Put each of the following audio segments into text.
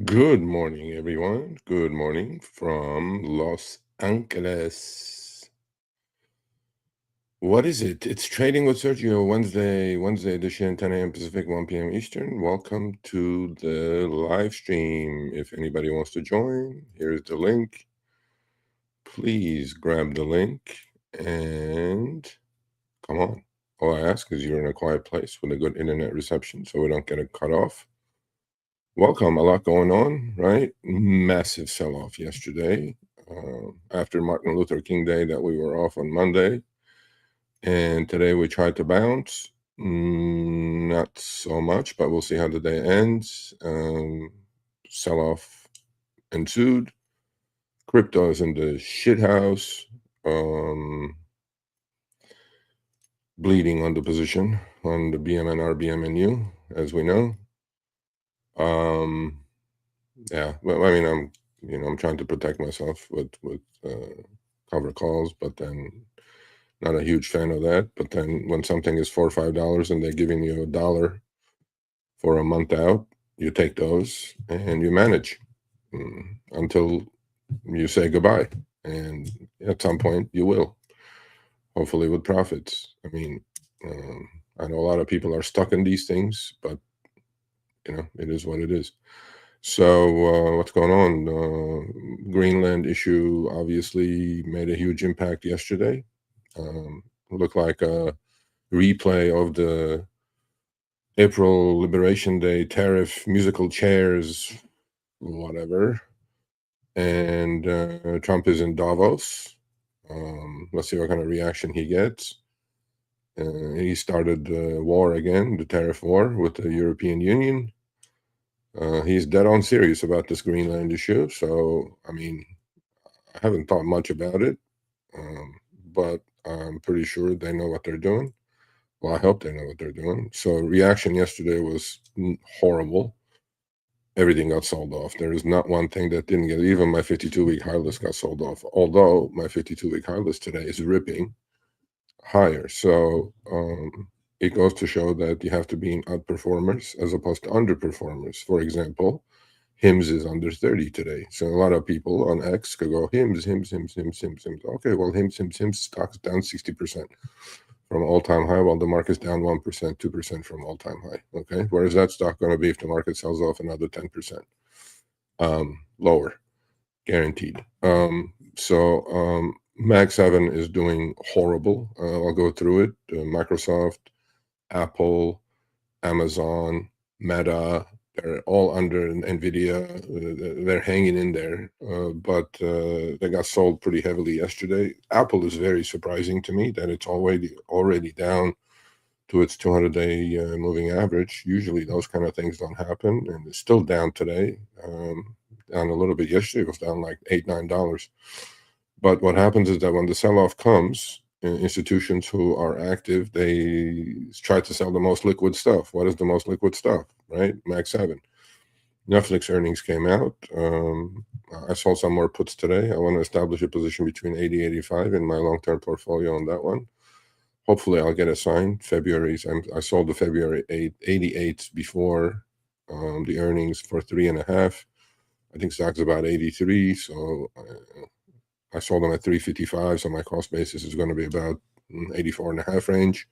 Good morning, everyone. Good morning from Los Angeles. What is it? It's Trading with Sergio, Wednesday edition, 10 a.m. Pacific, 1 p.m. Eastern. Welcome to the live stream. If anybody wants to join, here's the link. Please grab the link and come on. All I ask is you're in a quiet place with a good internet reception so we don't get it cut off. Welcome. A lot going on, right? Massive sell-off yesterday after Martin Luther King Day that we were off on Monday. And today we tried to bounce. Not so much, but we'll see how the day ends. Sell-off ensued. Crypto is in the shit house. Bleeding on the position on the BMNR, BMNU, as we know. Yeah, well, I mean, I'm trying to protect myself with cover calls, but then not a huge fan of that. But then when something is $4 or $5 and they're giving you $1 for a month out, you take those and you manage until you say goodbye. And at some point you will, hopefully with profits. I mean, I know a lot of people are stuck in these things, but it is what it is. So what's going on? Greenland issue obviously made a huge impact yesterday. Looked like a replay of the April Liberation Day tariff musical chairs, whatever. And Trump is in Davos. Let's see what kind of reaction he gets. He started the war again, the tariff war with the European Union. He's dead on serious about this Greenland issue. So, I mean, I haven't thought much about it, but I'm pretty sure they know what they're doing. Well, I hope they know what they're doing. So, reaction yesterday was horrible. Everything got sold off. There is not one thing that didn't get. Even my 52-week high list got sold off. Although my 52-week high list today is ripping higher. So, it goes to show that you have to be in outperformers as opposed to underperformers. For example, HIMS is under 30 today. So a lot of people on X could go HIMS. Okay, well, HIMS stock's down 60% from all-time high, while the market's down 1%, 2% from all-time high. Okay, where is that stock going to be if the market sells off another 10%? Lower, guaranteed. Mag 7 is doing horrible. I'll go through it. Microsoft, Apple, Amazon, Meta, they're all under NVIDIA. They're hanging in there, but they got sold pretty heavily yesterday. Apple is very surprising to me that it's already down to its 200-day moving average. Usually those kind of things don't happen, and it's still down today. Down a little bit yesterday. It was down like $8, $9. But what happens is that when the sell-off comes, institutions who are active, they try to sell the most liquid stuff. What is the most liquid stuff, right? Mag 7. Netflix earnings came out. I sold some more puts today. I want to establish a position between 80, 85 in my long-term portfolio on that one. Hopefully I'll get a sign. I sold the February 88 before the earnings for 3.5. I think stock's about 83, so I sold them at 355, so my cost basis is going to be about 84.5 range.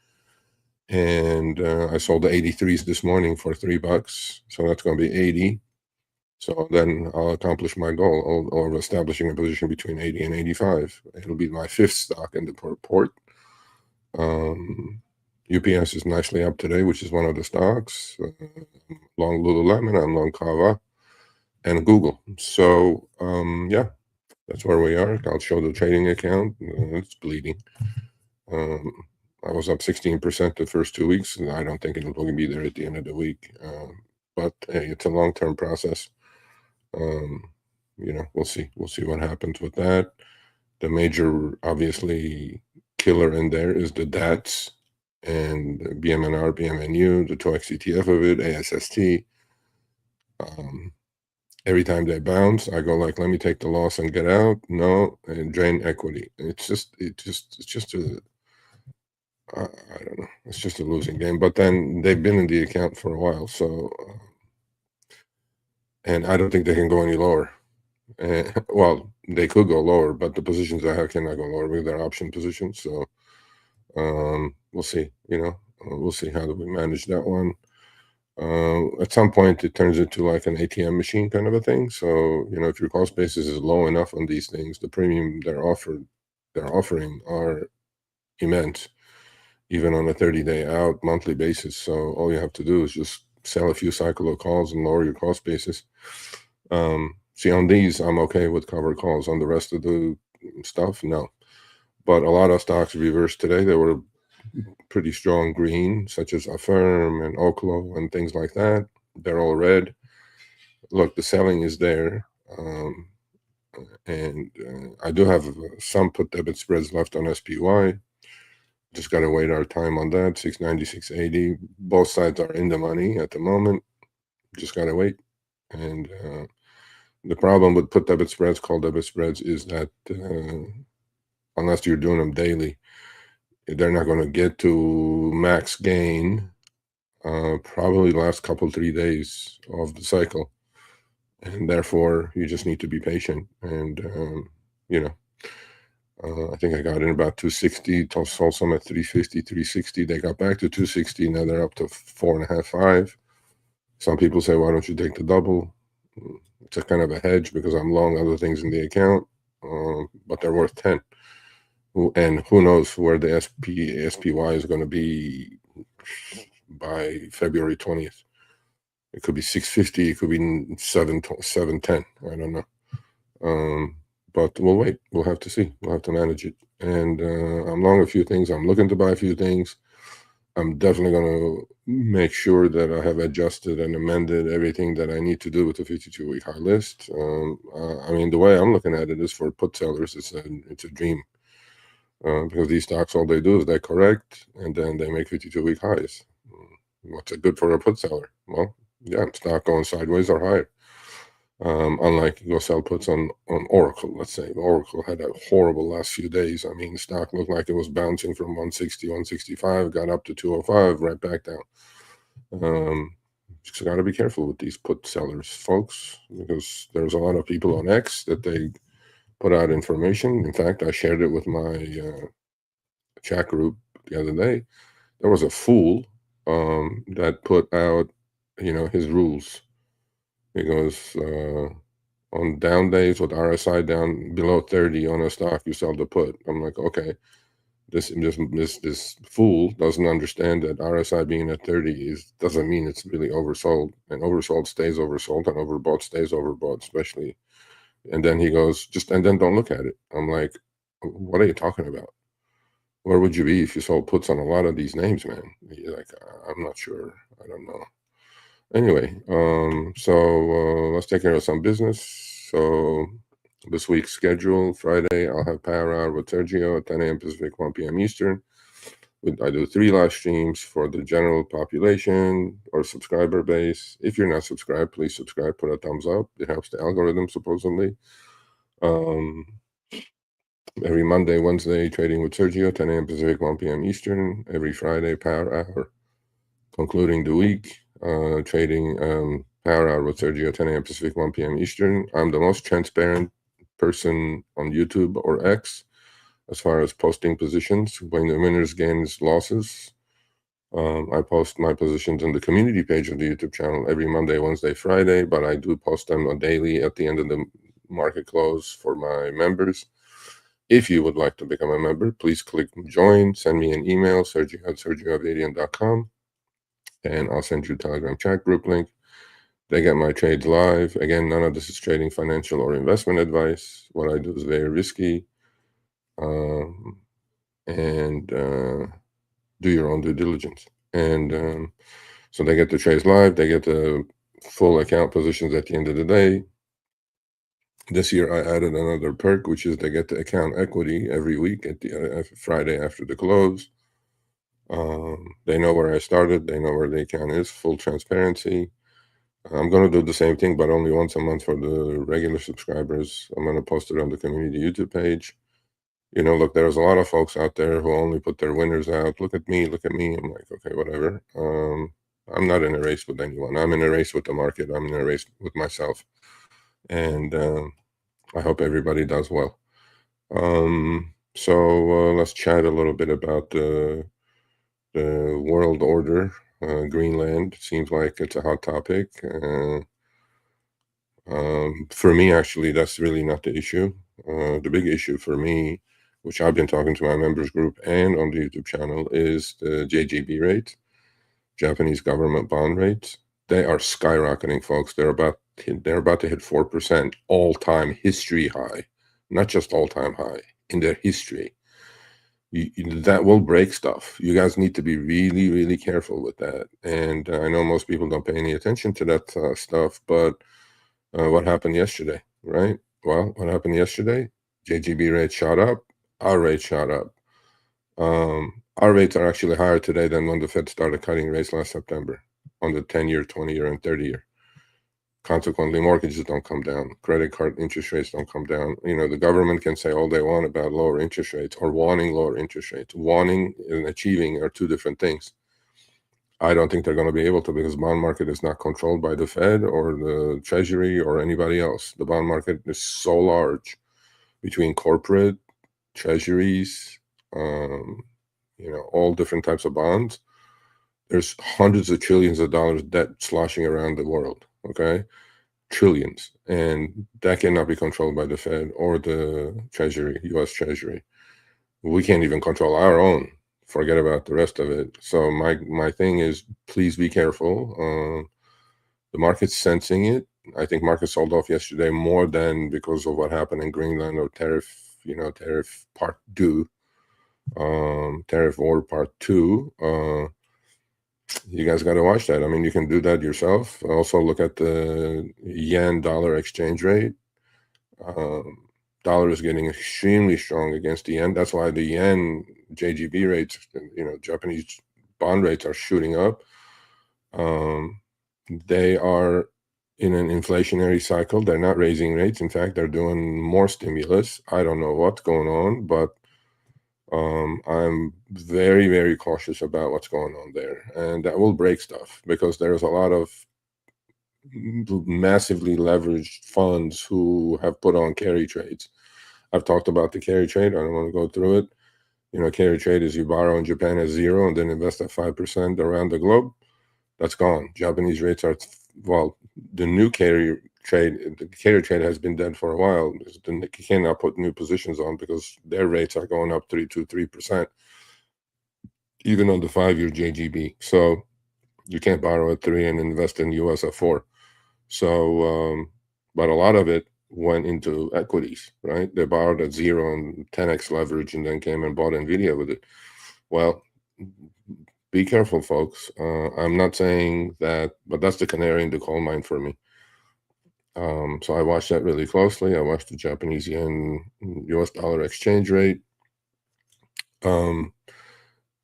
And I sold the 83s this morning for $3, so that's going to be 80. So then I'll accomplish my goal of establishing a position between 80 and 85. It'll be my fifth stock in the port. UPS is nicely up today, which is one of the stocks. Long Lululemon, I'm long Kava, and Google. So yeah, that's where we are. I'll show the trading account. It's bleeding. I was up 16% the first 2 weeks, and I don't think it'll be there at the end of the week. But hey, it's a long-term process. We'll see. We'll see what happens with that. The major, obviously, killer in there is the DATS and BMNR, BMNU, the TOEX ETF of it, ASST. Every time they bounce, I go like, let me take the loss and get out. No, and drain equity. It's just a, I don't know. It's just a losing game. But then they've been in the account for a while, so and I don't think they can go any lower. Well, they could go lower, but the positions I have cannot go lower because they're option positions. So we'll see. We'll see how do we manage that one. At some point, it turns into like an ATM machine kind of a thing. So if your cost basis is low enough on these things, the premium they're offering are immense, even on a 30-day out monthly basis. So all you have to do is just sell a few cycle of calls and lower your cost basis. See, on these, I'm okay with covered calls. On the rest of the stuff, no. But a lot of stocks reversed today. They were pretty strong green, such as Affirm and Oklo and things like that. They're all red. Look, the selling is there. And I do have some put debit spreads left on SPY. Just got to wait our time on that. 690, 680. Both sides are in the money at the moment. Just got to wait. And the problem with put debit spreads, call debit spreads, is that unless you're doing them daily, they're not going to get to max gain probably last couple 3 days of the cycle, and therefore you just need to be patient. And I think I got in about 260, sold some at 350, 360. They got back to 260. Now they're up to 4.5, 5. Some people say, why don't you take the double? It's a kind of a hedge because I'm long other things in the account, but they're worth 10. And who knows where the SPY is going to be by February 20th. It could be 650. It could be 710. I don't know. But we'll wait. We'll have to see. We'll have to manage it. And I'm long a few things. I'm looking to buy a few things. I'm definitely going to make sure that I have adjusted and amended everything that I need to do with the 52-week high list. I mean, the way I'm looking at it is for put sellers, it's a dream. Because these stocks, all they do is they correct, and then they make 52-week highs. What's it good for a put seller? Well, yeah, stock going sideways or higher. Unlike you go sell puts on Oracle, let's say. Oracle had a horrible last few days. I mean, stock looked like it was bouncing from 160, 165, got up to 205, right back down. Just got to be careful with these put sellers, folks, because there's a lot of people on X that they put out information. In fact, I shared it with my chat group the other day. There was a fool that put out, his rules. He goes, on down days with RSI down below 30 on a stock, you sell the put. I'm like, okay, this fool doesn't understand that RSI being at 30 doesn't mean it's really oversold, and oversold stays oversold, and overbought stays overbought, especially. And then he goes, and then don't look at it. I'm like, what are you talking about? Where would you be if you sold puts on a lot of these names, man? You're like, I'm not sure. I don't know. Anyway, so let's take care of some business. So this week's schedule, Friday, I'll have Power Hour with Sergio at 10 a.m. Pacific, 1 p.m. Eastern. I do 3 live streams for the general population or subscriber base. If you're not subscribed, please subscribe, put a thumbs up. It helps the algorithm, supposedly. Every Monday, Wednesday, trading with Sergio, 10 a.m. Pacific, 1 p.m. Eastern. Every Friday, Power Hour. Concluding the week, trading Power Hour with Sergio, 10 a.m. Pacific, 1 p.m. Eastern. I'm the most transparent person on YouTube or X as far as posting positions, when the winners, gains, losses. I post my positions in the community page of the YouTube channel every Monday, Wednesday, Friday, but I do post them on daily at the end of the market close for my members. If you would like to become a member, please click join, send me an email, sergio@sergioavadian.com, and I'll send you a Telegram chat group link. They get my trades live. Again, none of this is trading, financial, or investment advice. What I do is very risky. And do your own due diligence. And so they get the trades live. They get the full account positions at the end of the day. This year, I added another perk, which is they get the account equity every week at the Friday after the close. They know where I started. They know where the account is. Full transparency. I'm going to do the same thing, but only once a month for the regular subscribers. I'm going to post it on the community YouTube page. Look, there's a lot of folks out there who only put their winners out. Look at me. I'm like, okay, whatever. I'm not in a race with anyone. I'm in a race with the market. I'm in a race with myself. And I hope everybody does well. So let's chat a little bit about the world order. Greenland seems like it's a hot topic. For me, actually, that's really not the issue. The big issue for me, which I've been talking to my members group and on the YouTube channel, is the JGB rate, Japanese government bond rates. They are skyrocketing, folks. They're about to hit 4%, all-time history high, not just all-time high in their history. That will break stuff. You guys need to be really, really careful with that. And I know most people don't pay any attention to that stuff, but what happened yesterday, right? Well, what happened yesterday? JGB rate shot up. Our rate shot up. Our rates are actually higher today than when the Fed started cutting rates last September on the 10-year, 20-year, and 30-year. Consequently, mortgages don't come down. Credit card interest rates don't come down. You know, the government can say all they want about lower interest rates or wanting lower interest rates. Wanting and achieving are two different things. I don't think they're going to be able to, because the bond market is not controlled by the Fed or the Treasury or anybody else. The bond market is so large between corporate, treasuries, you know, all different types of bonds. There's hundreds of trillions of dollars debt sloshing around the world, okay? Trillions. And that cannot be controlled by the Fed or the Treasury, U.S. Treasury. We can't even control our own. Forget about the rest of it. So my thing is, please be careful. The market's sensing it. I think market sold off yesterday more than because of what happened in Greenland or tariff, you know, tariff part 2, tariff war part 2. You guys got to watch that. I mean, you can do that yourself. Also look at the yen-dollar exchange rate. Dollar is getting extremely strong against the yen. That's why the yen JGB rates, you know, Japanese bond rates are shooting up. They are in an inflationary cycle. They're not raising rates. In fact, they're doing more stimulus. I don't know what's going on, but I'm very, very cautious about what's going on there. And that will break stuff, because there's a lot of massively leveraged funds who have put on carry trades. I've talked about the carry trade. I don't want to go through it. You know, carry trade is you borrow in Japan at 0 and then invest at 5% around the globe. That's gone. Japanese rates are, well, the new carry trade has been dead for a while. You cannot put new positions on because their rates are going up 3%, even on the 5-year JGB. So you can't borrow at 3 and invest in US at 4. So, but a lot of it went into equities, right? They borrowed at 0 and 10x leverage and then came and bought NVIDIA with it. Well, be careful, folks. I'm not saying that, but that's the canary in the coal mine for me. So I watched that really closely. I watched the Japanese yen US dollar exchange rate.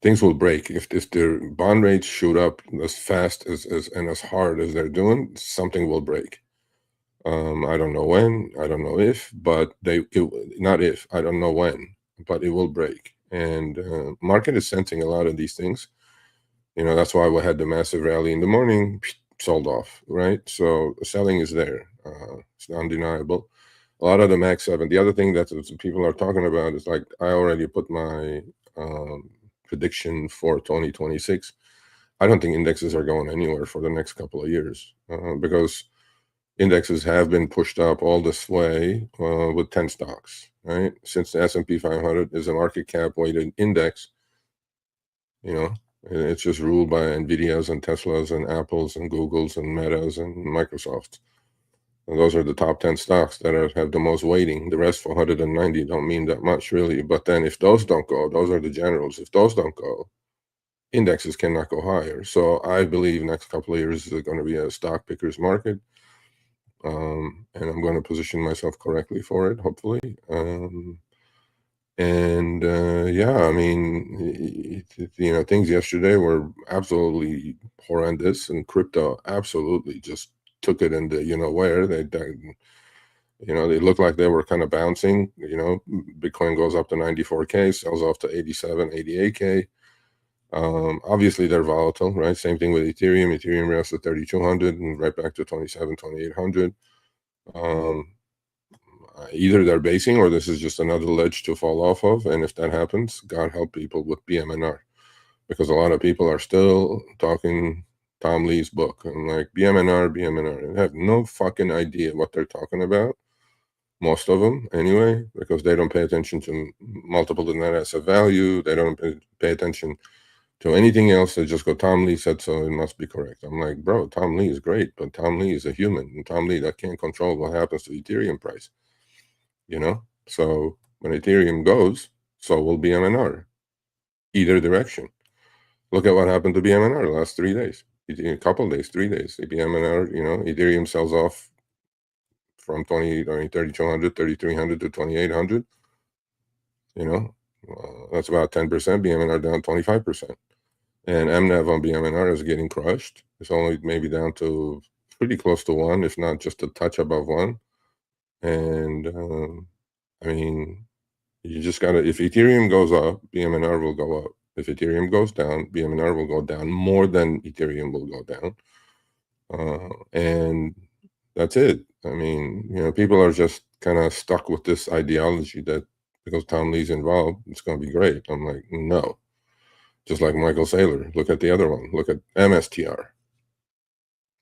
Things will break if their bond rates shoot up as fast as and as hard as they're doing. Something will break. I don't know when, I don't know if, but not if, I don't know when, but it will break. And market is sensing a lot of these things. You know, that's why we had the massive rally in the morning, sold off, right? So selling is there. It's undeniable. A lot of the Max 7. The other thing that people are talking about is, like, I already put my prediction for 2026. I don't think indexes are going anywhere for the next couple of years because indexes have been pushed up all this way with 10 stocks, right? Since the S&P 500 is a market cap weighted index, you know, it's just ruled by NVIDIAs and Teslas and Apples and Googles and Metas and Microsofts. And those are the top 10 stocks that have the most weighting. The rest 490 don't mean that much, really. But then if those don't go, those are the generals. If those don't go, indexes cannot go higher. So I believe next couple of years is going to be a stock picker's market. And I'm going to position myself correctly for it, hopefully. Yeah, I mean, you know, things yesterday were absolutely horrendous, and crypto absolutely just took it into, you know, where they looked like they were kind of bouncing. You know, Bitcoin goes up to 94K, sells off to 87, 88K. Obviously, they're volatile, right? Same thing with Ethereum. Ethereum rose to 3,200 and right back to 27, 2,800. Either they're basing or this is just another ledge to fall off of. And if that happens, God help people with BMNR, because a lot of people are still talking Tom Lee's book and like BMNR, and have no fucking idea what they're talking about. Most of them, anyway, because they don't pay attention to multiple net asset value. They don't pay attention to anything else. They just go, Tom Lee said so, it must be correct. I'm like, bro, Tom Lee is great, but Tom Lee is a human, and Tom Lee that can't control what happens to Ethereum price. So when Ethereum goes, so will BMNR. Either direction. Look at what happened to BMNR the last 3 days. A couple of days, 3 days. BMNR, Ethereum sells off from 3,200, 3,300 to 2,800. That's about 10%. BMNR down 25%. And MNAV on BMNR is getting crushed. It's only maybe down to pretty close to 1, if not just a touch above 1. And I mean, you just gotta, if Ethereum goes up, BMNR will go up. If Ethereum goes down, BMNR will go down more than Ethereum will go down. And that's it. I mean, people are just kind of stuck with this ideology that because Tom Lee's involved, it's going to be great. I'm like, no. Just like Michael Saylor. Look at the other one. Look at MSTR.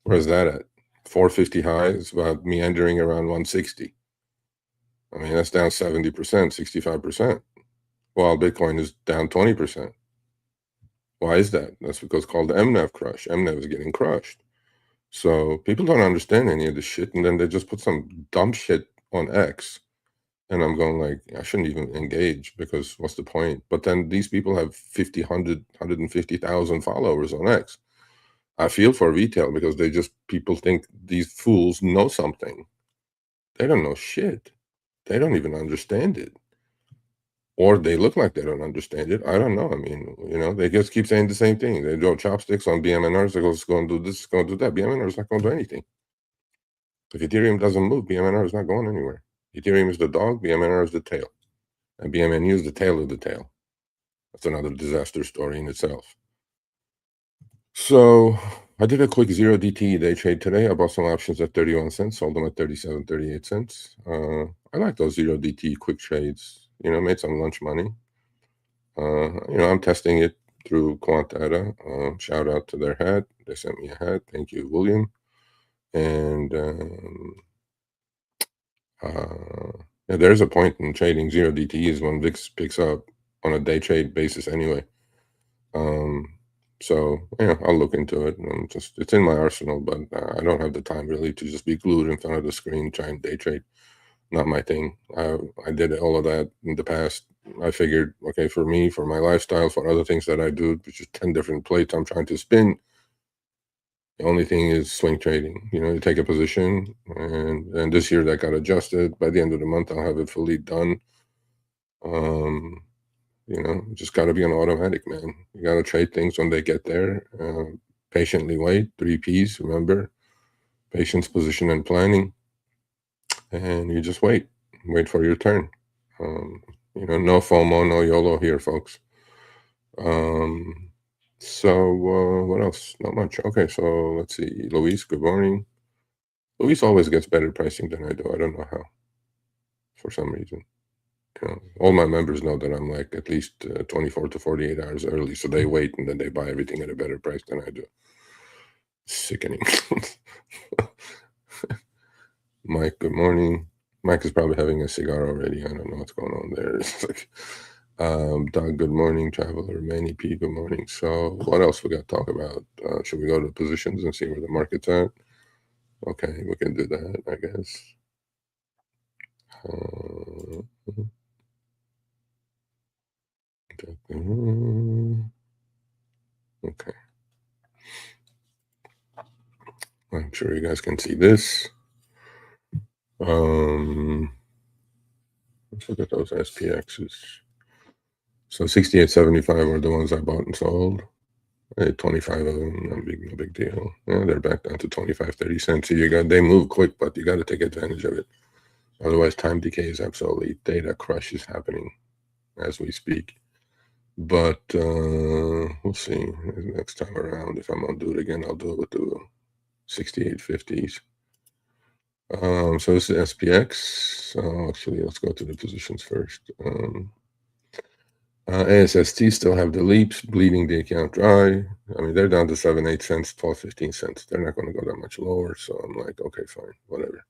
Where's that at? 450 highs, about meandering around 160. I mean, that's down 70%, 65%, while Bitcoin is down 20%. Why is that? That's because it's called the MNAV crush. MNAV is getting crushed. So people don't understand any of this shit, and then they just put some dumb shit on X. And I'm going like, I shouldn't even engage, because what's the point? But then these people have 50, 100, 150,000 followers on X. I feel for retail, because people think these fools know something. They don't know shit. They don't even understand it. Or they look like they don't understand it. I don't know. I mean, they just keep saying the same thing. They throw chopsticks on BMNRs. They go, it's going to do this, it's going to do that. BMNR is not going to do anything. If Ethereum doesn't move, BMNR is not going anywhere. Ethereum is the dog, BMNR is the tail. And BMNU is the tail of the tail. That's another disaster story in itself. So I did a quick 0DTE day trade today. I bought some options at 31 cents, sold them at 37, 38 cents. I like those 0DTE quick trades. Made some lunch money. I'm testing it through Quant Data. Shout out to their hat. They sent me a hat. Thank you, William. And there's a point in trading 0DTEs when VIX picks up on a day trade basis anyway. So I'll look into it. It's in my arsenal, but I don't have the time really to just be glued in front of the screen trying to day trade. Not my thing. I did all of that in the past. I figured, okay, for me, for my lifestyle, for other things that I do, which is 10 different plates I'm trying to spin, the only thing is swing trading. You take a position, and this year that got adjusted. By the end of the month, I'll have it fully done. Just got to be an automatic, man. You got to trade things when they get there. Patiently wait. 3 Ps, remember. Patience, position, and planning. And you just wait for your turn. No FOMO, no YOLO here, folks. So what else? Not much. Okay, so let's see. Luis, good morning. Luis always gets better pricing than I do. I don't know how. For some reason. All my members know that I'm like at least 24 to 48 hours early, so they wait and then they buy everything at a better price than I do. Sickening. Mike, good morning. Mike is probably having a cigar already. I don't know what's going on there. It's like, Doug, good morning. Traveler, Manny P, good morning. So what else we got to talk about? Should we go to positions and see where the market's at? Okay, we can do that, I guess. Okay. I'm sure you guys can see this. Let's look at those SPXs. So 68.75 were the ones I bought and sold. I had 25 of them, no big deal. Yeah, they're back down to 25-30 cents. So they move quick, but you got to take advantage of it. Otherwise, time decay is obsolete. Data crush is happening as we speak. But we'll see next time around. If I'm gonna do it again, I'll do it with the 6850s. So this is SPX. Actually, let's go to the positions first. ASST still have the leaps, bleeding the account dry. I mean, they're down to 7, 8 cents, 12, 15 cents. They're not going to go that much lower. So I'm like, okay, fine, whatever.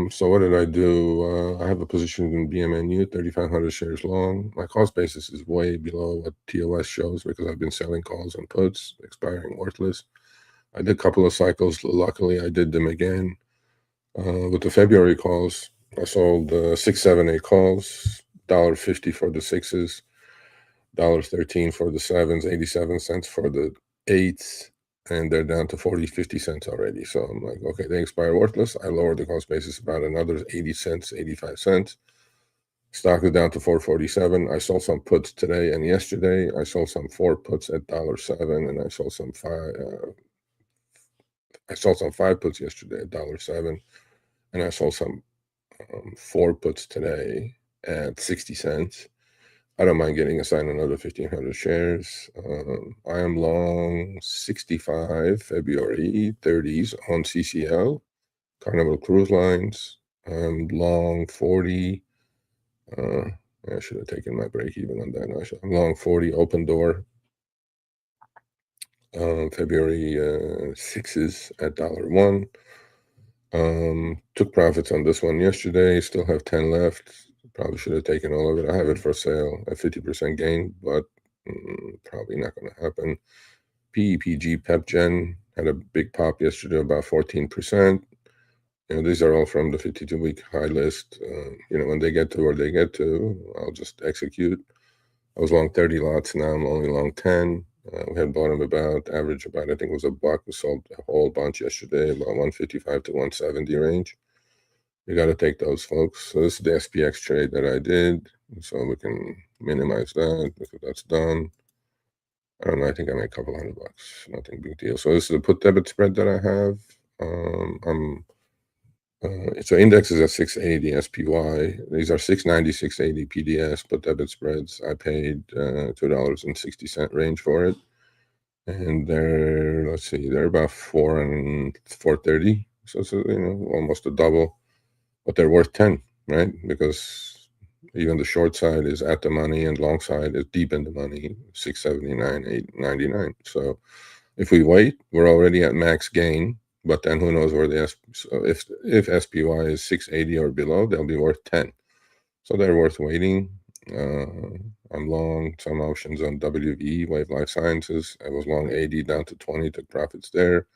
So what did I do? I have a position in BMNU, 3,500 shares long. My cost basis is way below what TOS shows because I've been selling calls and puts, expiring worthless. I did a couple of cycles. Luckily, I did them again. With the February calls, I sold 6, 7, 8 calls, $1.50 for the 6s, $1.13 for the 7s, 87 cents for the 8s, and they're down to 40, 50 cents already. So I'm like, okay, they expire worthless. I lowered the cost basis about another 80 cents, 85 cents. Stock is down to 447. I sold some puts today and yesterday. I sold some 4 puts at $1.07, and I sold some 5 puts yesterday at $1.07, and I sold some 4 puts today at 60 cents. I don't mind getting assigned another 1,500 shares. I am long 65 February 30s on CCL, Carnival Cruise Lines. I'm long 40. I should have taken my break even on that. I'm long 40 Open Door. February 6s at $1. Took profits on this one yesterday. Still have 10 left. Probably should have taken all of it. I have it for sale at 50% gain, but probably not going to happen. PEPG PepGen had a big pop yesterday, about 14%. These are all from the 52-week high list. When they get to where they get to, I'll just execute. I was long 30 lots. Now I'm only long 10. We had bought them average about, I think it was $1. We sold a whole bunch yesterday, about 155 to 170 range. You got to take those, folks. So this is the SPX trade that I did. So we can minimize that because that's done. I don't know. I think I made a couple $100. Nothing big deal. So this is the put debit spread that I have. So index is at 680 SPY. These are 690, 680 PDS, but debit spreads. I paid $2.60 range for it. And they're, let's see, they're about 4 and 430. So it's, almost a double. But they're worth 10, right? Because even the short side is at the money and long side is deep in the money, 679, 899. So if we wait, we're already at max gain, but then who knows where so if SPY is 680 or below, they'll be worth 10. So they're worth waiting. I'm long some options on WE, Wave Life Sciences. I was long 80 down to 20, took profits there.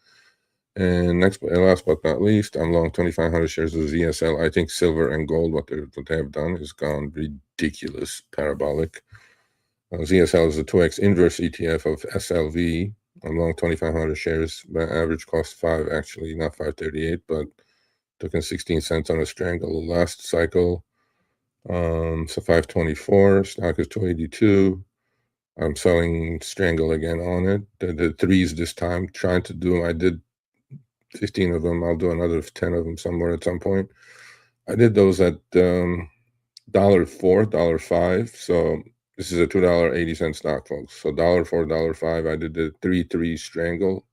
And last but not least, I'm long 2,500 shares of ZSL. I think silver and gold, what they have done is gone ridiculous, parabolic. ZSL is a 2x inverse ETF of SLV. I'm long 2,500 shares. My average cost 5, actually, not 538, but took in 16 cents on a strangle last cycle. So 524. Stock is 282. I'm selling strangle again on it. The threes this time, trying to do. I did 15 of them. I'll do another 10 of them somewhere at some point. I did those at $1.04, $1.05. So this is a $2.80 stock, folks. So $1.04, $1.05. I did the 3-3 strangle,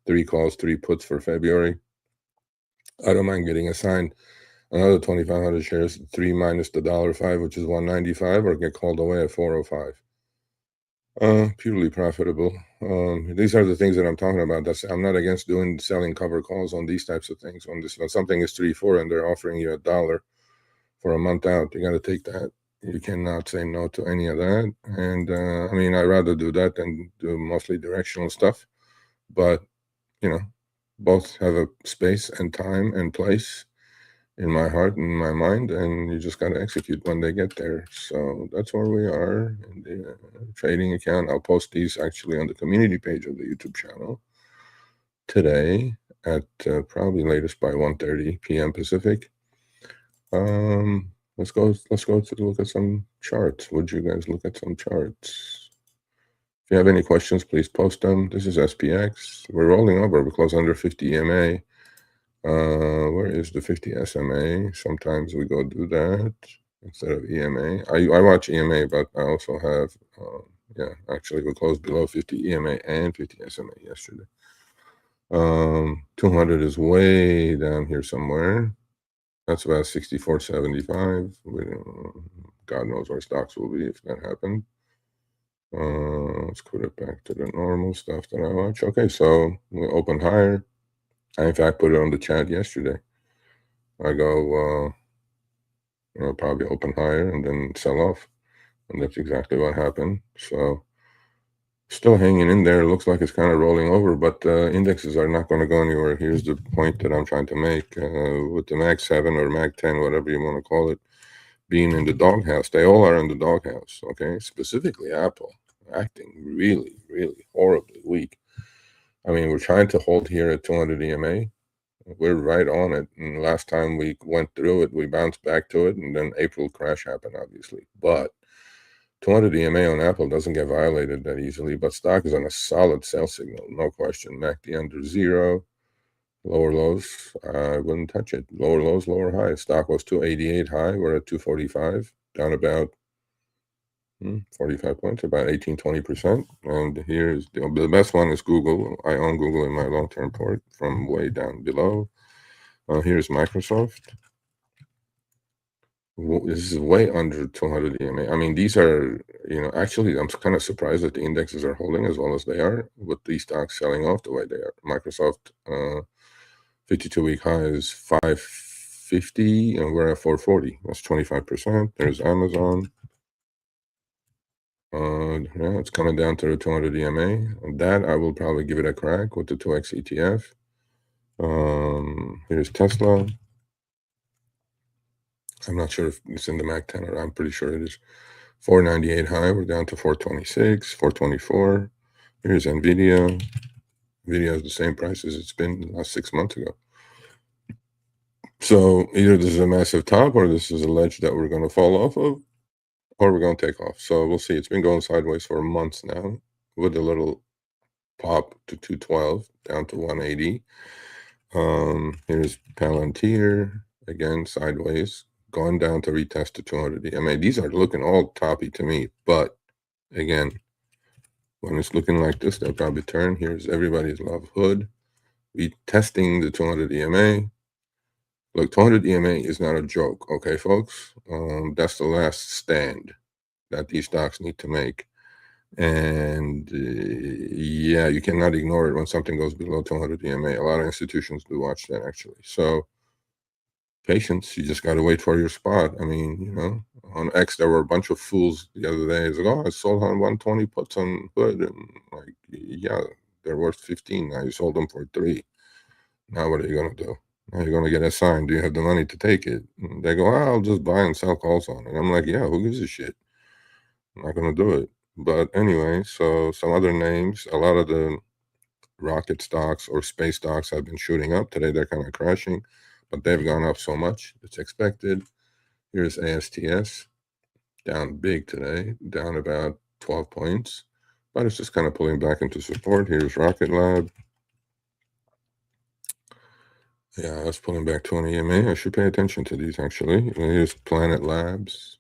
3 calls, 3 puts for February. I don't mind getting assigned another 2,500 shares, 3 minus the $1.05, which is $1.95, or get called away at $4.05. Purely profitable. These are the things that I'm talking about. I'm not against selling cover calls on these types of things. When something is 3-4 and they're offering you $1 for a month out, you got to take that. You cannot say no to any of that. And I mean, I'd rather do that than do mostly directional stuff. But both have a space and time and place in my heart and my mind, and you just got to execute when they get there. So that's where we are in the trading account. I'll post these actually on the community page of the YouTube channel today at probably latest by 1:30 p.m. Pacific. Let's go to look at some charts. Would you guys look at some charts? If you have any questions, please post them. This is SPX. We're rolling over. We're close under 50 EMA. Where is the 50 SMA? Sometimes we go do that. instead of EMA. I watch EMA, but I also have, yeah, actually we closed below 50 EMA and 50 SMA yesterday. 200 is way down here somewhere. That's about 64.75. God knows where stocks will be if that happened. Let's put it back to the normal stuff that I watch. Okay, so we opened higher. I in fact put it on the chat yesterday. I go, probably open higher and then sell off, and that's exactly what happened. So still hanging in there. It looks like it's kind of rolling over, but indexes are not going to go anywhere. Here's the point that I'm trying to make. With the Mag 7 or Mag 10, whatever you want to call it, being in the doghouse, they all are in the doghouse, okay? Specifically Apple, acting really, really horribly weak. I mean, we're trying to hold here at 200 EMA. We're right on it. And last time we went through it, we bounced back to it, and then April crash happened, obviously. But 200 EMA on Apple doesn't get violated that easily, but stock is on a solid sell signal, no question. MACD under 0, lower lows, I wouldn't touch it. Lower lows, lower highs. Stock was 288 high, we're at 245, down about 45 points, about 18-20%. And here's the best one is Google. I own Google in my long-term port from way down below. Here's Microsoft. This is way under 200 EMA. I mean, these are, actually, I'm kind of surprised that the indexes are holding as well as they are, with these stocks selling off the way they are. Microsoft 52-week high is 550, and we're at 440. That's 25%. There's Amazon. Yeah, it's coming down to the 200 EMA. And that I will probably give it a crack with the 2X ETF. Here's Tesla. I'm not sure if it's in the MAC 10 or I'm pretty sure it is. 498 high, we're down to 426, 424. Here's NVIDIA. NVIDIA is the same price as it's been the last 6 months ago. So either this is a massive top or this is a ledge that we're going to fall off of, or we're going to take off. So we'll see. It's been going sideways for months now with a little pop to 212 down to 180. Here's Palantir, again, sideways, going down to retest to 200. I mean, these are looking all toppy to me, but again, when it's looking like this, they'll probably turn. Here's everybody's love hood, retesting the 200 EMA. Look, 200 EMA is not a joke, okay, folks? That's the last stand that these stocks need to make. And yeah, you cannot ignore it when something goes below 200 EMA. A lot of institutions do watch that, actually. So patience, you just got to wait for your spot. I mean, on X, there were a bunch of fools the other day. It's like, oh, I sold on 120 puts on hood. And like, yeah, they're worth 15. Now you sold them for 3. Now what are you going to do? Now you're going to get assigned. Do you have the money to take it? And they go, oh, I'll just buy and sell calls on it. I'm like, yeah, who gives a shit? I'm not going to do it. But anyway, so some other names, a lot of the rocket stocks or space stocks have been shooting up. Today they're kind of crashing, but they've gone up so much. It's expected. Here's ASTS, down big today, down about 12 points, but it's just kind of pulling back into support. Here's Rocket Lab. Yeah, that's pulling back 20 EMA. I should pay attention to these, actually. And here's Planet Labs.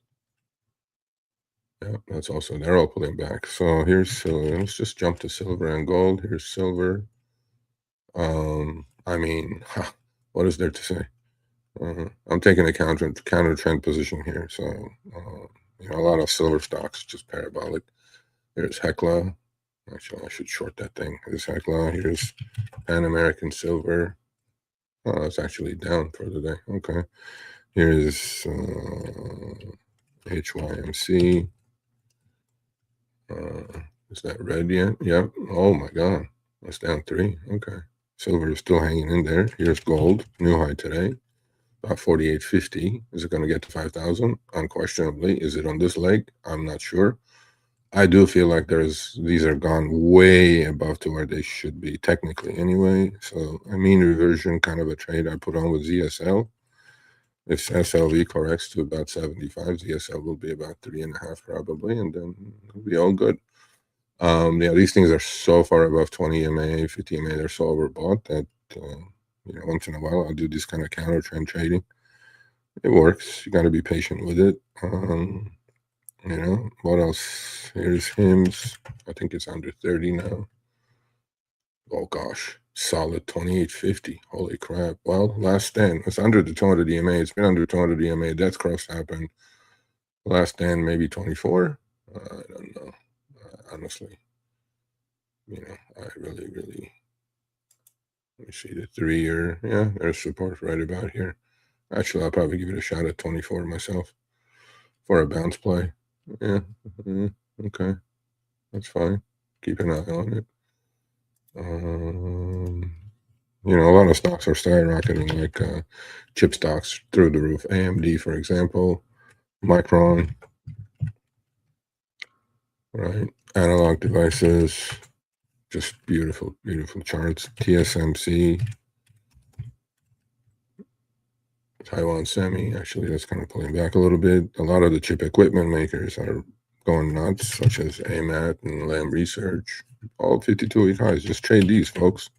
Yeah, that's also, they're all pulling back. So here's silver. Let's just jump to silver and gold. Here's silver. I mean, what is there to say? I'm taking a counter trend position here. So, a lot of silver stocks, just parabolic. Here's Hecla. Actually, I should short that thing. Here's Hecla. Here's Pan American Silver. Oh, it's actually down for the day. Okay. Here's HYMC. Is that red yet? Yep. Oh my God. That's down 3. Okay. Silver is still hanging in there. Here's gold. New high today. About 48.50. Is it going to get to 5,000? Unquestionably. Is it on this leg? I'm not sure. I do feel like these are gone way above to where they should be technically anyway. So mean reversion, kind of a trade I put on with ZSL. If SLV corrects to about 75, ZSL will be about 3.5 probably, and then it'll be all good. Yeah, these things are so far above 20 EMA, 50 EMA, they're so overbought that once in a while I'll do this kind of counter trend trading. it works. You got to be patient with it. You know, what else? Here's HIMS. I think it's under 30 now. Oh gosh, solid 28.50. Holy crap. Well, last stand. It's under the 200 EMA. It's been under 200 EMA. Death cross happened. Last stand, maybe 24. I don't know. Honestly, you know, I really, let me see the 3-year. Yeah, there's support right about here. Actually, I'll probably give it a shot at 24 myself for a bounce play. Yeah, okay, that's fine. Keep an eye on it. You know, a lot of stocks are skyrocketing, like chip stocks through the roof. AMD, for example, Micron, right? Analog devices, just beautiful, beautiful charts. TSMC, Taiwan Semi, actually, that's kind of pulling back a little bit. A lot of the chip equipment makers are going nuts, such as AMAT and Lam Research. All 52-week highs. Just trade these, folks.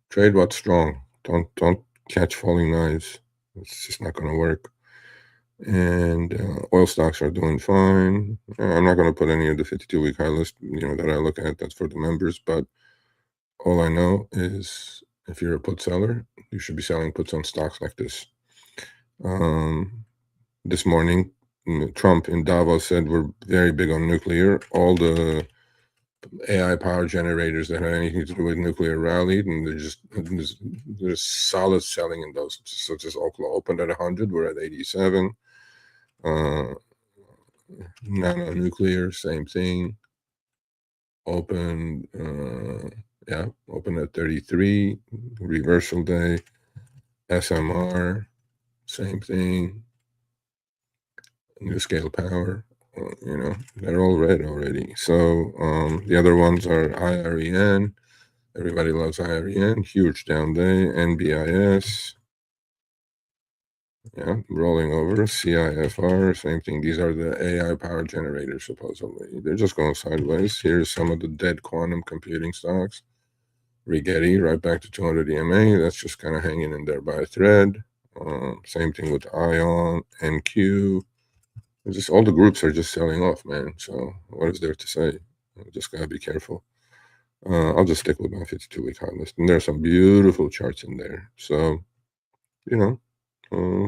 Trade what's strong. Don't catch falling knives. It's just not going to work. And oil stocks are doing fine. I'm not going to put any of the 52-week high list, you know, that I look at. That's for the members. But all I know is if you're a put seller, you should be selling puts on stocks like this. This morning, Trump in Davos said we're very big on nuclear. All the AI power generators that have anything to do with nuclear rallied, and there's solid selling in those, such as Oklahoma opened at 100, we're at 87. Nano nuclear, same thing. Opened, opened at 33. Reversal day. SMR, same thing. New scale power, you know, they're all red already. So the other ones are IREN. Everybody loves IREN. Huge down day. NBIS. Yeah, rolling over. CIFR, same thing. These are the AI power generators, supposedly. They're just going sideways. Here's some of the dead quantum computing stocks. Rigetti, right back to 200 EMA. That's just kind of hanging in there by a thread. Same thing with ION, NQ. Just all the groups are just selling off, man. So what is there to say? Just gotta be careful. I'll just stick with my 52-week hot list, and there's some beautiful charts in there. So, you know,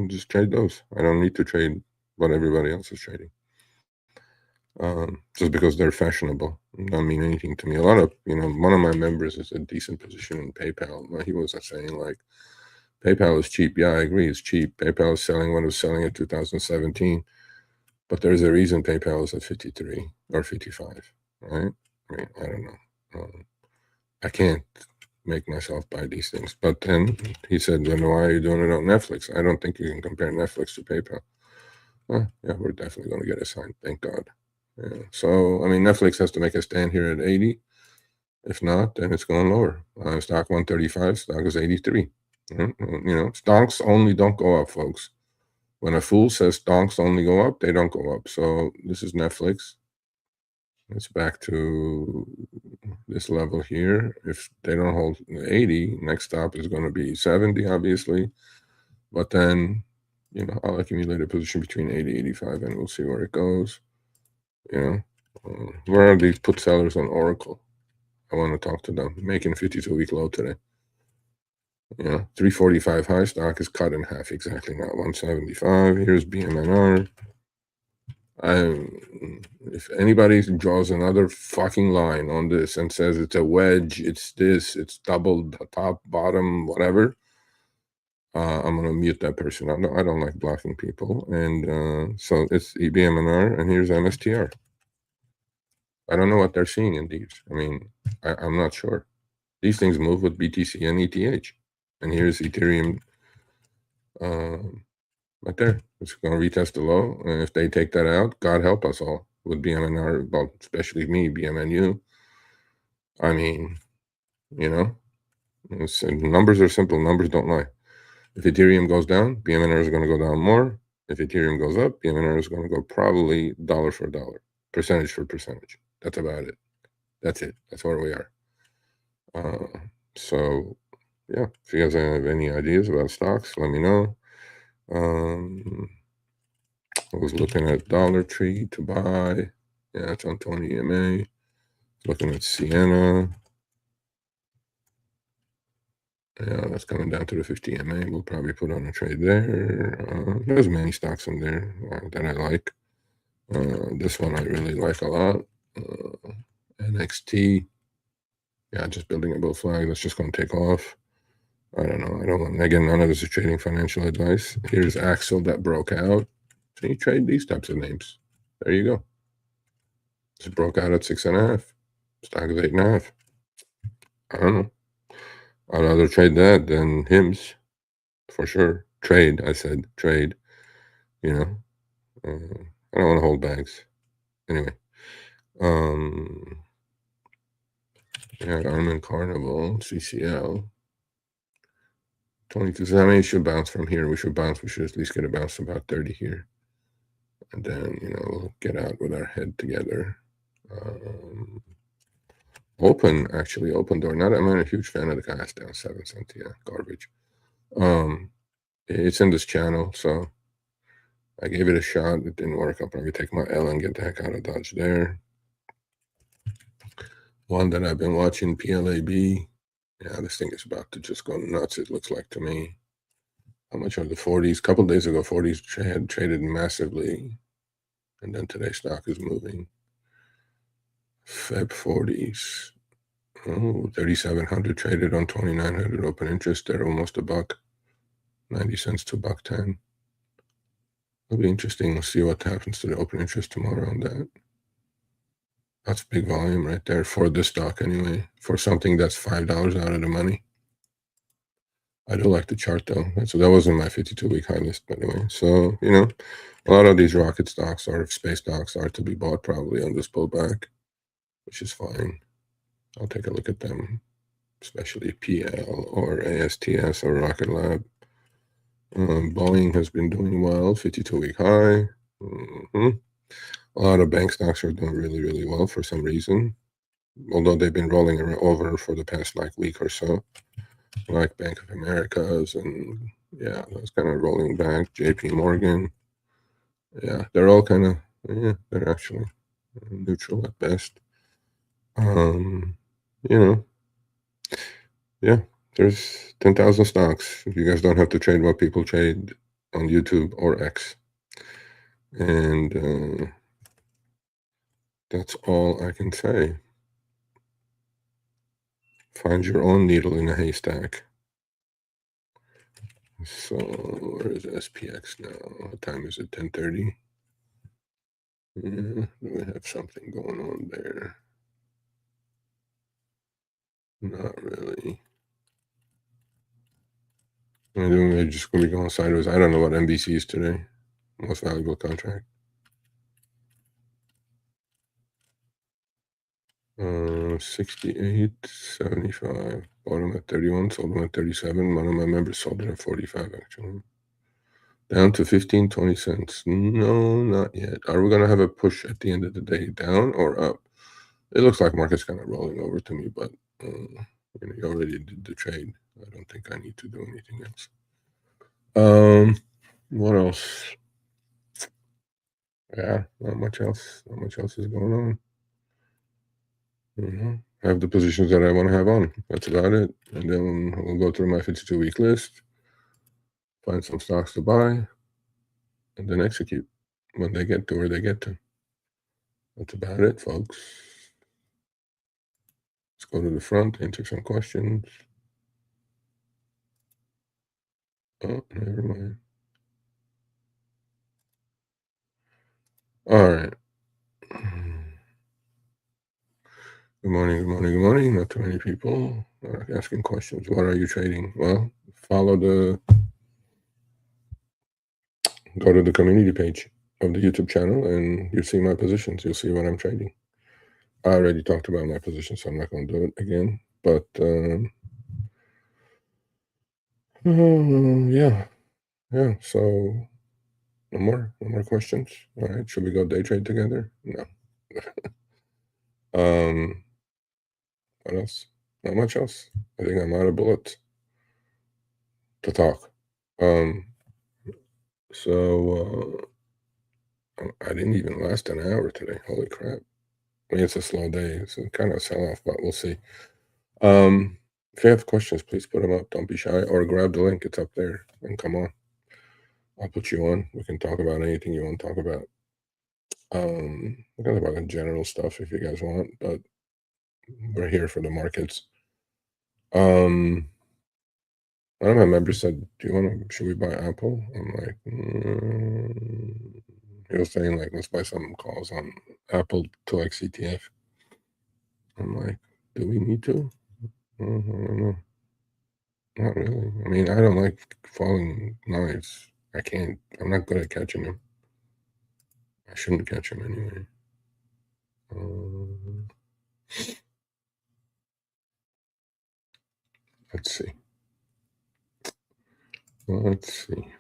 just trade those. I don't need to trade what everybody else is trading. Just because they're fashionable, don't mean anything to me. A lot of, you know, one of my members is a decent position in PayPal. He was saying like, PayPal is cheap. Yeah, I agree, it's cheap. PayPal is selling what it was selling in 2017. But there's a reason PayPal is at 53 or 55, right? I mean, I don't know. I can't make myself buy these things. But then he said, then why are you doing it on Netflix? I don't think you can compare Netflix to PayPal. Yeah, we're definitely going to get a sign. Thank God. Yeah. So, I mean, Netflix has to make a stand here at 80. If not, then it's going lower. Stock 135, stock is 83. You know, stocks only don't go up, folks. When a fool says stocks only go up, they don't go up. So this is Netflix. It's back to this level here. If they don't hold 80, next stop is going to be 70, obviously. But then, you know, I'll accumulate a position between 80, 85, and we'll see where it goes. You know, where are these put sellers on Oracle? I want to talk to them. Making 52-week low today. You know, 345 high, stock is cut in half exactly now. 175. Here's BMNR. If anybody draws another fucking line on this and says it's a wedge, it's this, it's double top, bottom, whatever, I'm gonna mute that person. I don't like blocking people. And so it's EBMNR, and here's MSTR. I don't know what they're seeing in these. I mean, I'm not sure. These things move with BTC and ETH. And here's Ethereum right there. It's going to retest the low. And if they take that out, God help us all with BMNR, well, especially me, BMNU. I mean, you know, numbers are simple. Numbers don't lie. If Ethereum goes down, BMNR is going to go down more. If Ethereum goes up, BMNR is going to go probably dollar for dollar, percentage for percentage. That's about it. That's it. That's where we are. So, yeah, if you guys have any ideas about stocks, let me know. I was looking at Dollar Tree to buy. Yeah, it's on 20 EMA. Looking at Sienna. Yeah, that's coming down to the 50 EMA. We'll probably put on a trade there. There's many stocks in there that I like. This one I really like a lot. NXT. Yeah, just building a bull flag. That's just going to take off. I don't know. I don't want, again, none of this is trading financial advice. Here's Axel that broke out. So you trade these types of names. There you go. Just broke out at 6.5. Stock is 8.5. I don't know. I'd rather trade that than HIMS for sure. Trade, I said trade. You know, I don't want to hold bags. Anyway, yeah, Garmin Carnival, CCL. 22. So I mean, it should bounce from here. We should bounce. We should at least get a bounce about 30 here. And then, we'll get out with our head together. Open door. Not, I'm not a huge fan of the gas down 7 cents. Yeah, garbage. It's in this channel, so I gave it a shot. It didn't work. I'll probably take my L and get the heck out of Dodge there. One that I've been watching, PLAB. Yeah, this thing is about to just go nuts, it looks like to me. How much are the 40s? A couple days ago, 40s had traded massively. And then today's stock is moving. Feb 40s. Oh, 3,700 traded on 2,900 open interest. They're almost a buck. 90 cents to $1.10. It'll be interesting. We'll see what happens to the open interest tomorrow on that. That's big volume right there for this stock anyway. For something that's $5 out of the money. I do like the chart though. So that wasn't my 52-week high list, by the way. So, a lot of these rocket stocks or space stocks are to be bought probably on this pullback, which is fine. I'll take a look at them, especially PL or ASTS or Rocket Lab. Boeing has been doing well, 52-week high. A lot of bank stocks are doing really, really well for some reason, although they've been rolling over for the past week or so, like Bank of America's, and yeah, that's kind of rolling back. JP Morgan, yeah, they're all kind of, they're actually neutral at best. Yeah, there's 10,000 stocks. You guys don't have to trade what people trade on YouTube or X. And that's all I can say. Find your own needle in a haystack. So where is SPX now? What time is it? 10:30. Yeah, we have something going on there. Not really. I think we're just going to be going sideways. I don't know what NBC is today. Most valuable contract. 68.75. Bought them at 31, sold them at 37. One of my members sold it at 45 actually. Down to 15, 20 cents. No, not yet. Are we going to have a push at the end of the day, down or up? It looks like market's kind of rolling over to me, but you already did the trade. I don't think I need to do anything else. What else? Yeah, not much else. Not much else is going on. I have the positions that I want to have on. That's about it. And then we'll go through my 52-week list, find some stocks to buy, and then execute when they get to where they get to. That's about it, folks. Let's go to the front, answer some questions. Oh, never mind. All right. Good morning, good morning, good morning. Not too many people are asking questions. What are you trading? Well, go to the community page of the YouTube channel and you'll see my positions. You'll see what I'm trading. I already talked about my position, so I'm not going to do it again. But yeah. So no more questions. All right, should we go day trade together? No. What else? Not much else. I think I'm out of bullets to talk. So I didn't even last an hour today. Holy crap. I mean, it's a slow day. It's a kind of sell off, but we'll see. If you have questions, please put them up. Don't be shy, or grab the link. It's up there and come on. I'll put you on. We can talk about anything you want to talk about. We can talk about general stuff if you guys want, but we're here for the markets. One of my members said, "Do you want to? Should we buy Apple?" I'm like, he was saying like, "Let's buy some calls on Apple to XETF." I'm like, "Do we need to?" I don't know. Not really. I mean, I don't like falling knives. I can't. I'm not good at catching them. I shouldn't catch them anyway. Let's see. Let's see.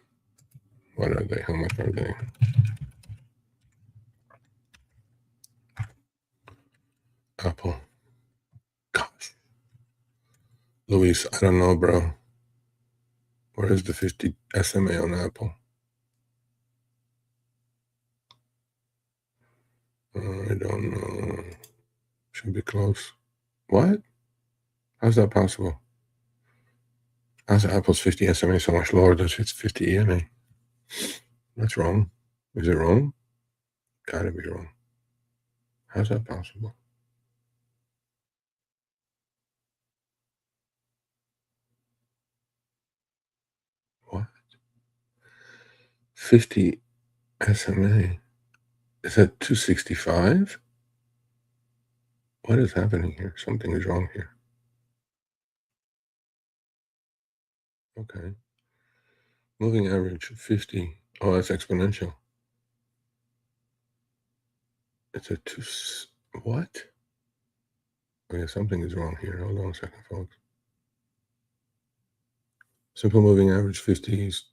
What are they? How much are they? Apple. Gosh. Luis, I don't know, bro. Where is the 50 SMA on Apple? I don't know. Should be close. What? How's that possible? How's Apple's 50 SMA so much lower than its 50 EMA? That's wrong. Is it wrong? Gotta be wrong. How's that possible? What? 50 SMA? Is that 265? What is happening here? Something is wrong here. Okay. Moving average 50. Oh, that's exponential. It's a two. What? Okay, something is wrong here. Hold on a second, folks. Simple moving average 50 is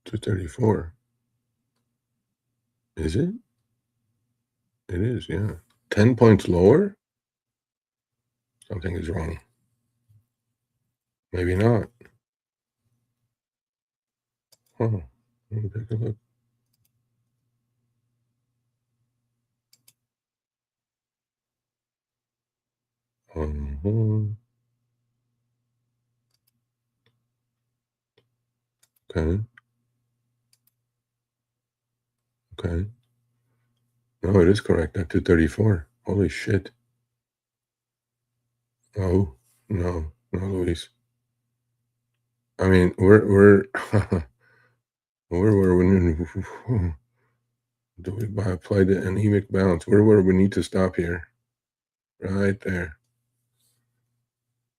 234. Is it? It is, yeah. 10 points lower? Something is wrong. Maybe not. Huh. Let me take a look. Okay. Okay. No, it is correct at 234. Holy shit. Oh, no, Luis. I mean, we're do we apply the anemic balance? Where we need to stop here? Right there.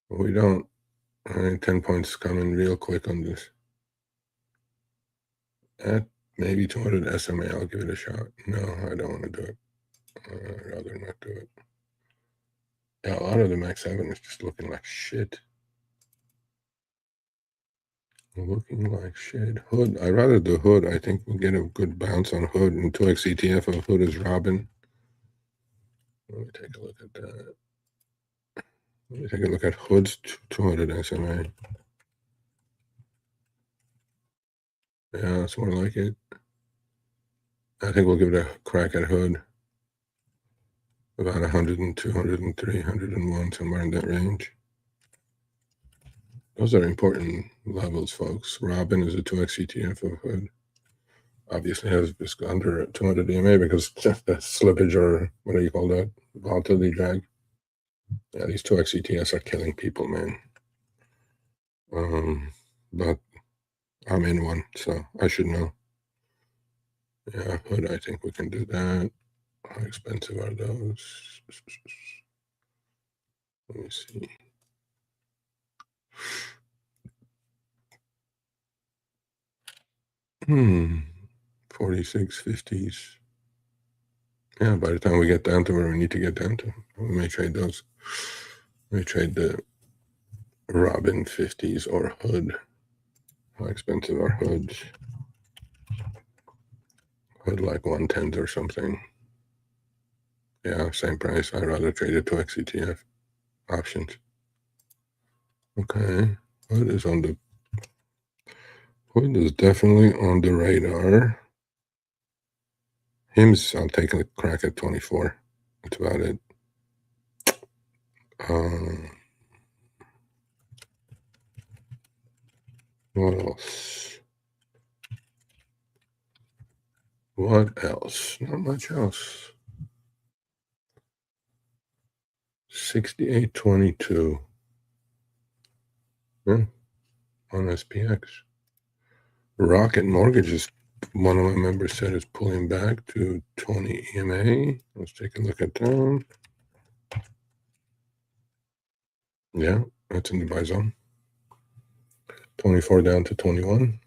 We don't. All right, 10 points coming real quick on this. At maybe 200 SMA, I'll give it a shot. No, I don't want to do it. I'd rather not do it. Yeah, a lot of the Max 7 is just looking like shit. Looking like shit. Hood. I'd rather do Hood. I think we'll get a good bounce on Hood and 2x ETF of Hood is Robin. Let me take a look at that. Let me take a look at Hood's 200 SMA. Yeah, that's more like it. I think we'll give it a crack at Hood. About 102, 103, 101, somewhere in that range. Those are important levels, folks. Robin is a 2x ETF of Hood. Obviously has just under 200 EMA because the slippage, or what do you call that? Volatility drag. Yeah, these 2x ETFs are killing people, man. But I'm in one, so I should know. Yeah, Hood, I think we can do that. How expensive are those? Let me see. Hmm. 46.50s. Yeah, by the time we get down to where we need to get down to, we may trade those. We may trade the Robin 50s or Hood. How expensive are Hoods? Hood like 110s or something. Yeah, same price. I'd rather trade it to XETF options. Okay, what is definitely on the radar? Hymns, I'll take a crack at 24. That's about it. What else? What else? Not much else. 68.22. Yeah, on SPX. Rocket Mortgages, one of my members said, is pulling back to 20 EMA. Let's take a look at that. Yeah, that's in the buy zone. 24 down to 21.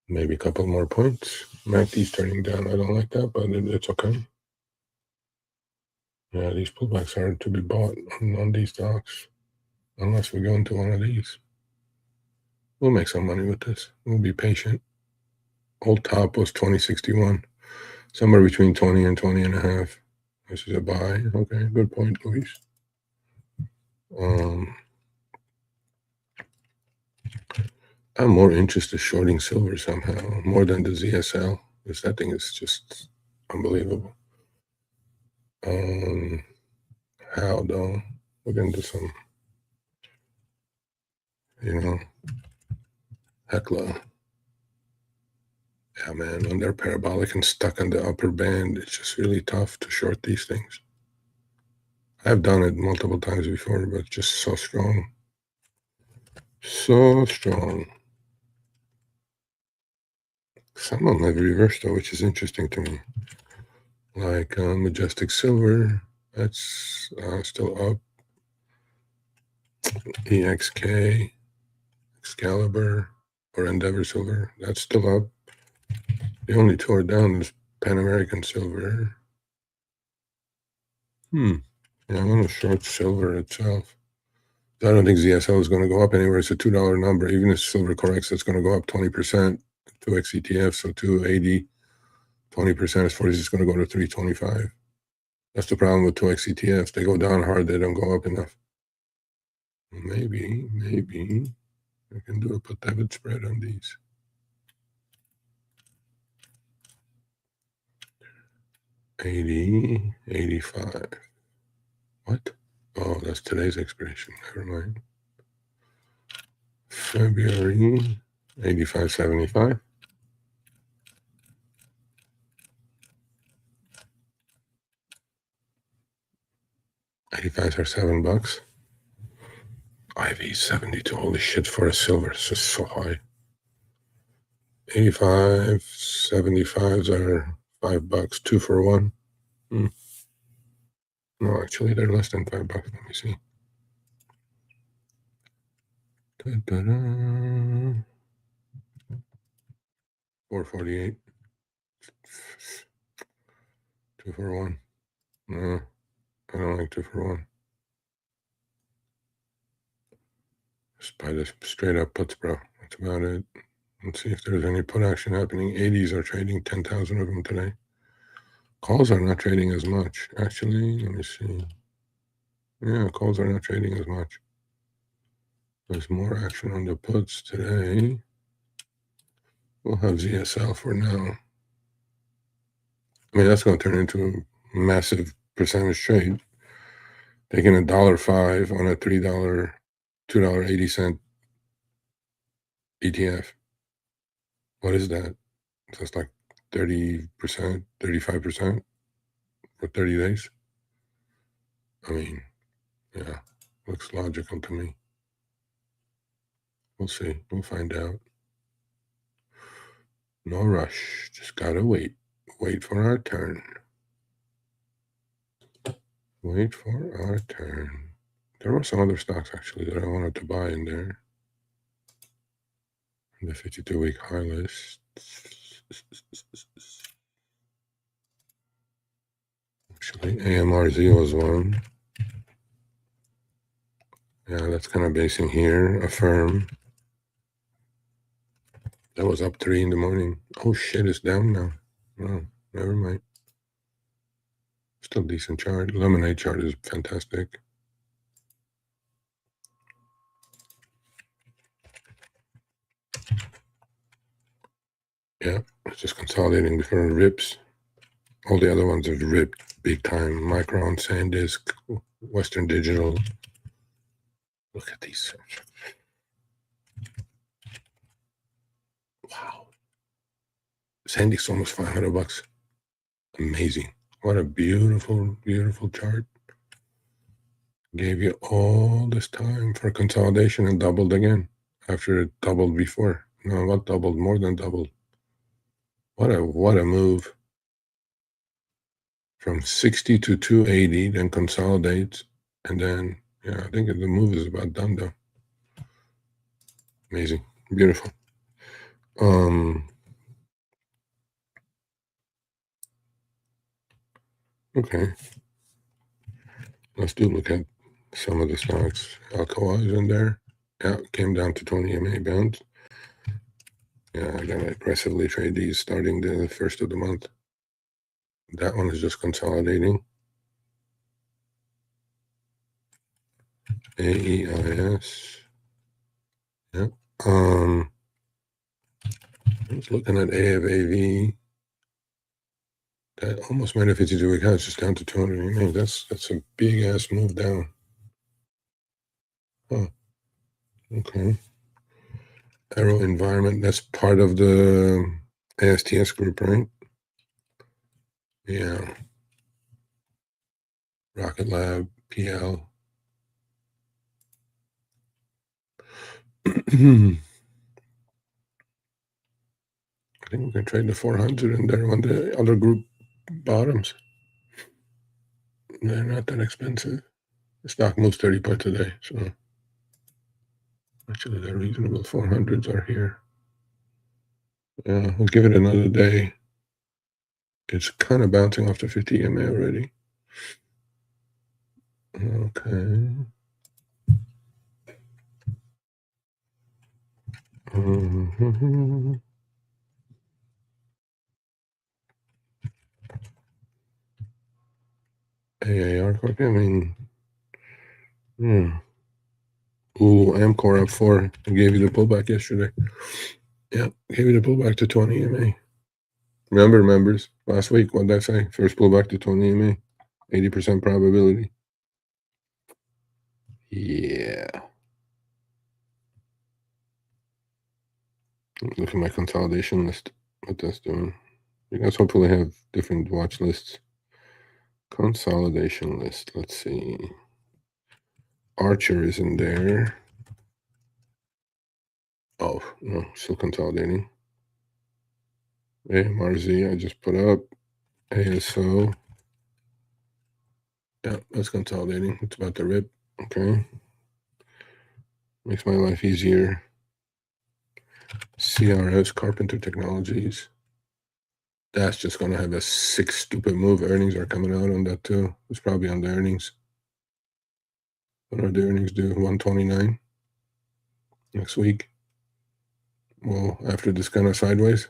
Maybe a couple more points. MACD's turning down. I don't like that, but it's okay. Yeah, these pullbacks are to be bought on these stocks, unless we go into one of these. We'll make some money with this. We'll be patient. Old top was 2061, somewhere between 20 and 20 and a half. This is a buy. Okay, good point, Luis. I'm more interested shorting silver somehow, more than the ZSL, because that thing is just unbelievable. How though? We're gonna do some, heckler. Yeah, man, when they're parabolic and stuck on the upper band, it's just really tough to short these things. I've done it multiple times before, but just so strong. So strong. Some of them have reversed though, which is interesting to me. Like Majestic Silver, that's still up. EXK, Excalibur, or Endeavor Silver, that's still up. The only two are down is Pan American Silver. Yeah, I'm going to short silver itself. I don't think ZSL is going to go up anywhere. It's a $2 number. Even if silver corrects, it's going to go up 20%. 2x ETF, so 280. 20% is 40. It's going to go to 325. That's the problem with 2x ETFs. They go down hard. They don't go up enough. Maybe I can do a put debit spread on these. 80, 85. What? Oh, that's today's expiration. Never mind. February 85.75. 85s are $7. IV 72. Holy shit, for a silver. It's just so high. 85, 75s are $5. 2 for 1. No, actually, they're less than $5. Let me see. Da-da-da. 448. 2 for 1. No, I don't like 2 for 1. Just buy this straight up puts, bro. That's about it. Let's see if there's any put action happening. 80s are trading, 10,000 of them today. Calls are not trading as much. Actually, let me see. Yeah, calls are not trading as much. There's more action on the puts today. We'll have ZSL for now. I mean, that's going to turn into a massive percentage trade. Taking $1.05 on a $3, $2.80 ETF. What is that? So it's like 30%, 35% for 30 days. I mean, yeah, looks logical to me. We'll see. We'll find out. No rush. Just gotta wait. Wait for our turn. Wait for our turn. There were some other stocks actually that I wanted to buy in there. In the 52-week high list. Actually, AMRZ was one. Yeah, that's kind of basing here. Affirm. That was up 3 in the morning. Oh shit, it's down now. Oh, never mind. Still decent chart. Lemonade chart is fantastic. Yeah, it's just consolidating before it rips. All the other ones have ripped big time. Micron, SanDisk, Western Digital. Look at these. Wow. SanDisk's almost $500. Amazing. What a beautiful, beautiful chart. Gave you all this time for consolidation and doubled again after it doubled before. No, what doubled? More than doubled. What a move. From 60 to 280, then consolidates, and then yeah, I think the move is about done though. Amazing. Beautiful. Okay. Let's look at some of the stocks. Alcoa is in there. Yeah, came down to 20 MA bounce. Yeah, I gotta aggressively trade these starting the first of the month. That one is just consolidating. AEIS. Yeah. I was looking at AFAV. That almost made a 52-week high. It's just down to 200 EMA. That's a big ass move down. Oh, okay. Aero Environment. That's part of the ASTS group, right? Yeah. Rocket Lab, PL. I think we can trade the 400 in there on the other group bottoms. They're not that expensive. The stock moves 30 points a day, so actually they're reasonable. 400s are here. Yeah, we'll give it another day. It's kind of bouncing off the 50 EMA already. Okay. AAR Corp. I mean, yeah. Ooh, Amcor up 4. I gave you the pullback yesterday. Yeah, gave you the pullback to 20 EMA. Remember, members, last week, what did I say? First pullback to 20 EMA. 80% probability. Yeah. Look at my consolidation list. What that's doing. You guys hopefully have different watch lists. Consolidation list. Let's see. Archer is in there. Oh, no, still consolidating. AMRZ, I just put up. ASO. Yeah, that's consolidating. It's about to rip. Okay. Makes my life easier. CRS, Carpenter Technologies. That's just going to have a sick, stupid move. Earnings are coming out on that too. It's probably on the earnings. What are the earnings due? 129 next week. Well, after this kind of sideways.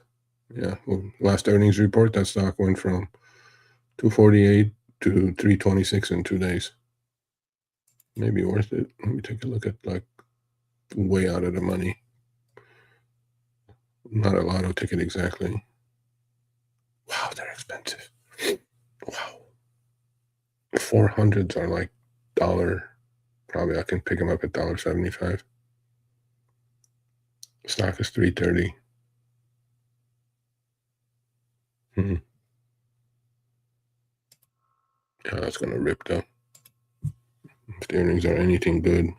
Yeah. Well, last earnings report, that stock went from 248 to 326 in 2 days. Maybe worth it. Let me take a look at like way out of the money. Not a lotto ticket exactly. Wow, they're expensive. Wow. 400s are like dollar. Probably I can pick them up at $1.75. Stock is 330. Yeah, that's gonna rip though. If the earnings are anything good.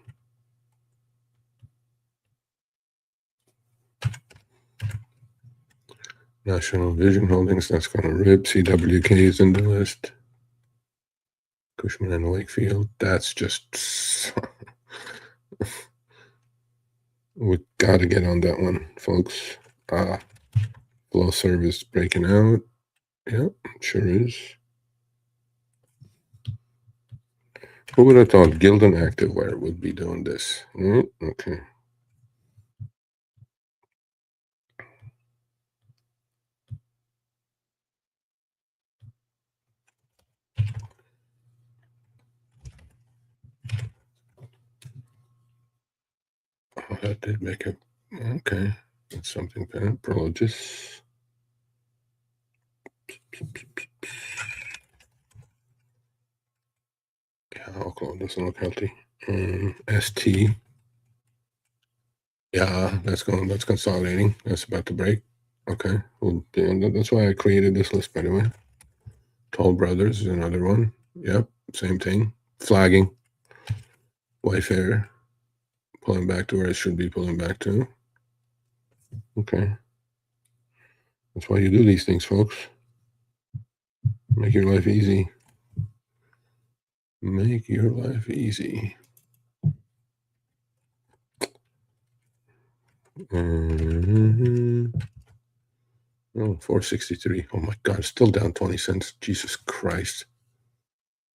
National Vision Holdings, that's gonna rip. CWK is in the list. Cushman and Wakefield, that's just we gotta get on that one, folks. Flow service breaking out. Yep, sure is. Who would have thought Gildan Activewear would be doing this? Okay. Oh, that did make it. Okay. That's something bad. Prologis. Yeah, alcohol doesn't look healthy. ST. Yeah, that's consolidating. That's about to break. Okay. Well, that's why I created this list, by the way. Toll Brothers is another one. Yep, same thing. Flagging. Wayfair. Pulling back to where it should be pulling back to. Okay. That's why you do these things, folks. Make your life easy. Make your life easy. Oh, 463. Oh my God, still down 20 cents. Jesus Christ.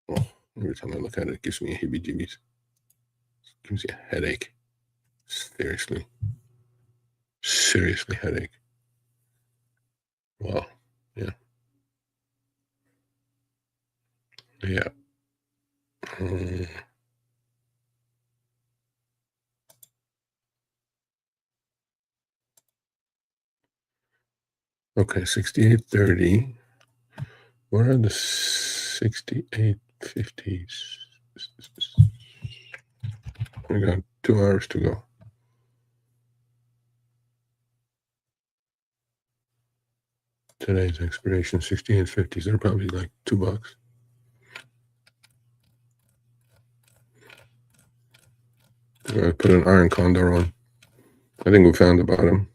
Oh, every time I look at it, it gives me a heebie-jeebies. It gives me a headache. Seriously. Seriously, headache. Wow. Yeah. Yeah. Okay, 68.30. Where are the 68.50s? We got 2 hours to go. Today's expiration, 68.50s. They're probably like $2. I put an iron condor on. I think we found the bottom.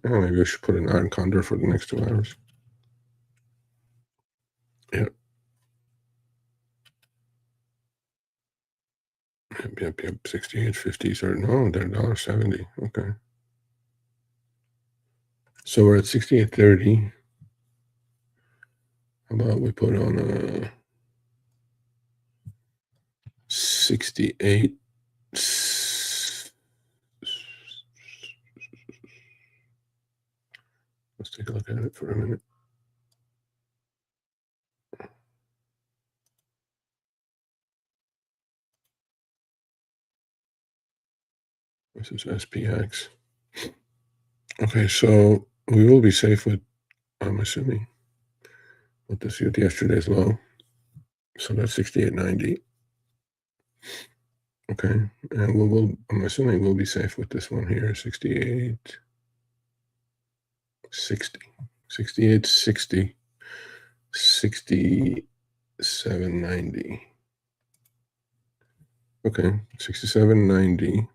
Oh, maybe I should put an iron condor for the next 2 hours. Yep. Yep. 68.50s are no, they're $1.70. Okay. So we're at 68.30. How about we put on a 68. Let's take a look at it for a minute. This is SPX. Okay, so we will be safe with, I'm assuming, with this with yesterday's low. So that's 68.90. Okay, and I'm assuming we'll be safe with this one here, 68.60. 68.60. 67.90. Okay, 67.90.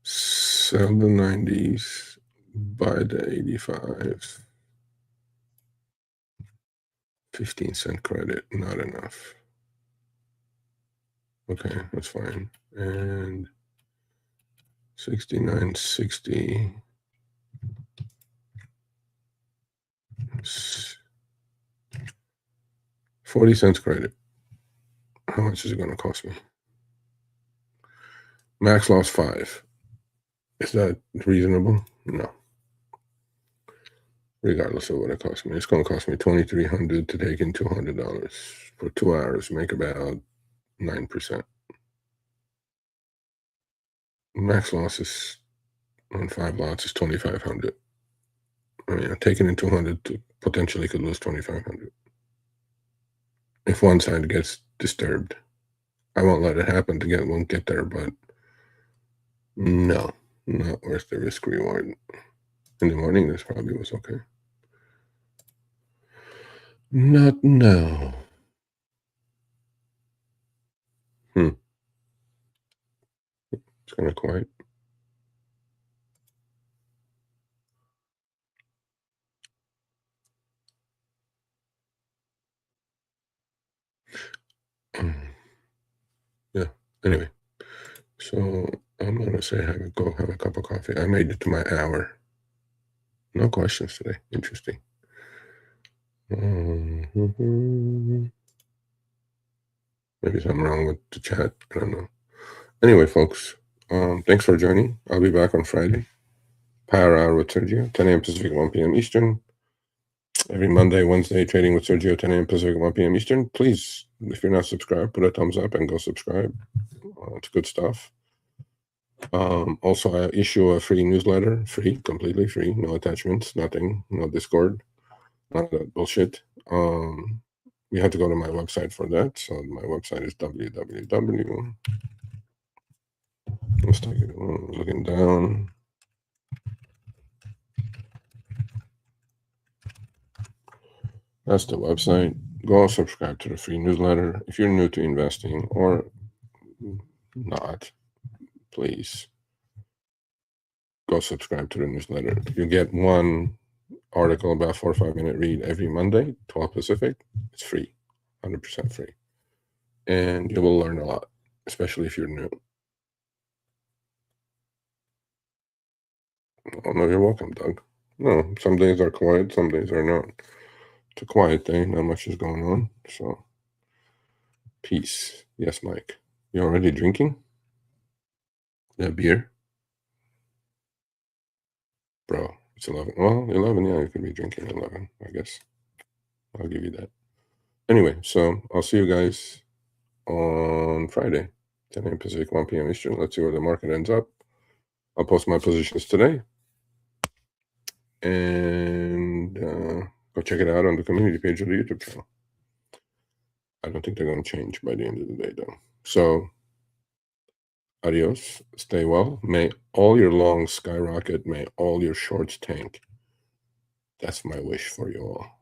Sell the 90s, buy the 85. 15-cent credit, not enough. Okay, that's fine. And 69.60. 40 cents credit. How much is it going to cost me? Max loss 5. Is that reasonable? No. Regardless of what it costs me. It's going to cost me $2,300 to take in $200 for 2 hours, make about 9%. Max loss is on 5 lots is $2,500. I mean, I'm taking in 200 to potentially could lose 2,500 if one side gets disturbed. I won't let it happen won't get there, but no, not worth the risk reward. In the morning, this probably was okay. Not now. It's kind of quiet. Yeah. Anyway, so I'm gonna say go have a cup of coffee. I made it to my hour. No questions today. Interesting. Maybe something wrong with the chat. I don't know. Anyway, folks, thanks for joining. I'll be back on Friday. Power Hour with Sergio, 10 a.m. Pacific, 1 p.m. Eastern. Every Monday, Wednesday, trading with Sergio, 10 a.m. Pacific, 1 p.m. Eastern. Please, if you're not subscribed, put a thumbs up and go subscribe. It's good stuff. Also, I issue a free newsletter, completely free, no attachments, nothing, no Discord. None of that bullshit. You have to go to my website for that. So my website is www. Let's take it. Looking down. That's the website. Go subscribe to the free newsletter. If you're new to investing or not, please go subscribe to the newsletter. You get one article about 4 or 5 minute read every Monday, 12 Pacific. It's free, 100% free. And you will learn a lot, especially if you're new. Oh, no, you're welcome, Doug. No, some days are quiet, some days are not. It's a quiet day, not much is going on. So, peace. Yes, Mike. You already drinking? Yeah, beer? Bro, it's 11. Well, 11, yeah, you could be drinking 11, I guess. I'll give you that. Anyway, so I'll see you guys on Friday, 10 a.m. Pacific, 1 p.m. Eastern. Let's see where the market ends up. I'll post my positions today. And go check it out on the community page of the YouTube channel. I don't think they're going to change by the end of the day, though. So, adios. Stay well. May all your longs skyrocket. May all your shorts tank. That's my wish for you all.